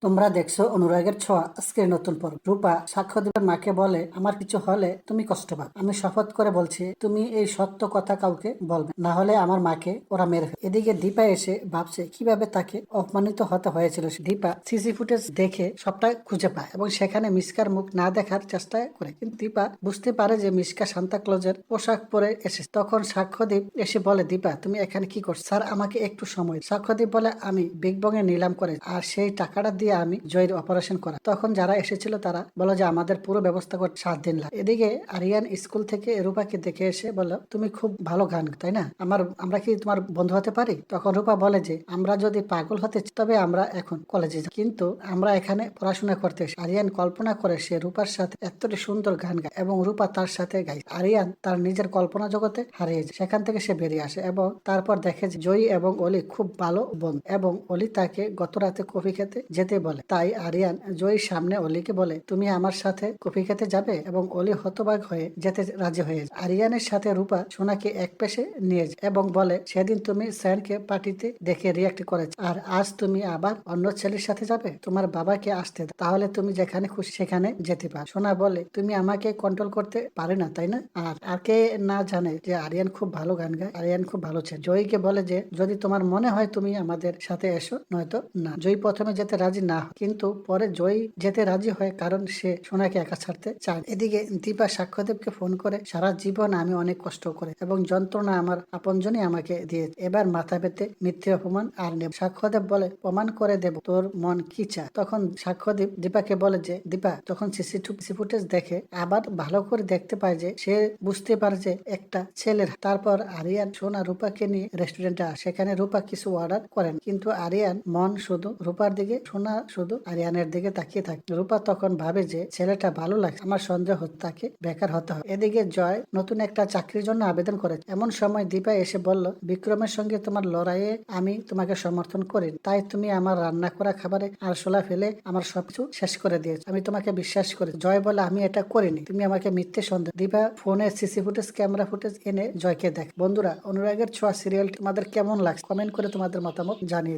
তোমরা দেখছো অনুরাগের ছোঁয়া আজকের নতুন পর্ব। রূপা সাক্ষ্যদীপের মাকে বলে, আমার কিছু হলে তুমি কষ্ট পাবে। আমি শপথ করে বলছি তুমি এই সত্য কথা কাউকে বলবে না, হলে আমার মাকে ওরা মেরে ফেলবে। এদিকে দীপা এসে ভাবছে কিভাবে তাকে অপমানিত হতে হয়েছিল। দীপা সিসি ফুটেজ দেখে সবটা খুঁজে পায় এবং সেখানে মিসকার মুখ না দেখার চেষ্টা করে, কিন্তু দীপা বুঝতে পারে যে মিসকা সান্তা ক্লজের পোশাক পরে এসেছে। তখন সাক্ষ্যদীপ এসে বলে, দীপা তুমি এখানে কি করছো? স্যার আমাকে একটু সময়। সাক্ষ্যদীপ বলে, আমি বিগ বং এ নিলাম করে আর সেই টাকাটা দিয়ে আমি জয়ের অপারেশন করা। তখন যারা এসেছিল তারা বলে যে আমাদের পুরো ব্যবস্থা করতে 7 দিন লাগে। এদিকে আরিয়ান স্কুল থেকে রূপাকে দেখে এসে বলল, তুমি খুব ভালো গান তাই না, আমরা কি তোমার বন্ধু হতে পারি? তখন রূপা বলে যে আমরা যদি পাগল হতে চাই, তবে আমরা এখন কলেজে যাই, কিন্তু আমরা এখানে পড়াশোনা করতে এসেছি। আরিয়ান কল্পনা করে সে রূপার সাথে এতটি সুন্দর গান গায় এবং রূপা তার সাথে গায়। আরিয়ান তার নিজের কল্পনা জগতে হারিয়ে যায়। সেখান থেকে সে বেরিয়ে আসে এবং তারপর দেখে যে জয়ী এবং অলি খুব ভালো বন্ধু এবং অলি তাকে গত রাতে কফি খেতে যেতে বলে। তাই আরিয়ান জয়ীর সামনে অলিকে বলে, তুমি আমার সাথে কফি খেতে যাবে? এবং অলি হতবাক হয়ে যেতে রাজি হয়ে যায়। আরিয়ানের সাথে রূপা সোনাকে এক পেশে নিয়ে যায় এবং বলে, সেদিন তুমি স্যানকে পার্টিতে দেখে রিয়াক্ট করেছ আর আজ তুমি আবার অন্য ছেলের সাথে যাবে। তোমার বাবাকে আসতে দাও, তাহলে তুমি যেখানে খুশি সেখানে যেতে পারো। সোনা বলে, তুমি আমাকে কন্ট্রোল করতে পারে না তাই না? আর কে না জানে যে আরিয়ান খুব ভালো গান গায়, আরিয়ান খুব ভালো ছেলে। জয়ীকে বলে যে যদি তোমার মনে হয় তুমি আমাদের সাথে এসো, নয়তো না। জয়ী প্রথমে যেতে রাজি না হয়, কিন্তু পরে জয়ী যেতে রাজি হয় কারণ সে সোনাকে একা ছাড়তে চায়। এদিকে দীপা সাক্ষ্যদেবকে ফোন করে, সারা জীবন আমি অনেক কষ্ট করে এবং যন্ত্রণা আমার আপনজনই আমাকে দিয়েছে, এবার মাথা পেতে মিথ্যে অপমান আর নেব। সাক্ষ্যদেব বলে, প্রমাণ করে দেব তোর মন কি চায়। তখন সাক্ষ্যদীপ দীপাকে বলে যে দীপা তখন সিসি ফুটেজ দেখে আবার ভালো করে দেখতে পায় যে সে বুঝতে পারে যে একটা ছেলের। তারপর আরিয়ান সোনা রূপাকে নিয়ে রেস্টুরেন্টে আসে। সেখানে রূপা কিছু অর্ডার করেন, কিন্তু আরিয়ান মন শুধু রূপার দিকে, সোনা শুধু আরিয়ানের দিকে তাকিয়ে থাকে। রূপা তখন ভাবে যে ছেলেটা ভালো লাগে, আমার সন্দেহ হচ্ছে তাকে বেকার হতে হবে। এদিকে জয় নতুন একটা চাকরির জন্য আবেদন করে। এমন সময় দীপা এসে বলল, বিক্রমের সঙ্গে তোমার লড়াইয়ে আমি তোমাকে সমর্থন করি, তাই তুমি আমার রান্না করা খাবারে আরশোলা ফেলে আমার সবকিছু শেষ করে দিয়েছো। আমি তোমাকে বিশ্বাস করি। জয় বলে, আমি এটা করিনি, তুমি আমাকে মিথ্যে সন্দেহ। দীপা ফোনের সিসি ফুটেজ, ক্যামেরা ফুটেজ এনে জয়কে দেখ। বন্ধুরা, অনুরাগের ছোঁয়া সিরিয়াল তোমাদের কেমন লাগছে? কমেন্ট করে তোমাদের মতামত জানিয়ে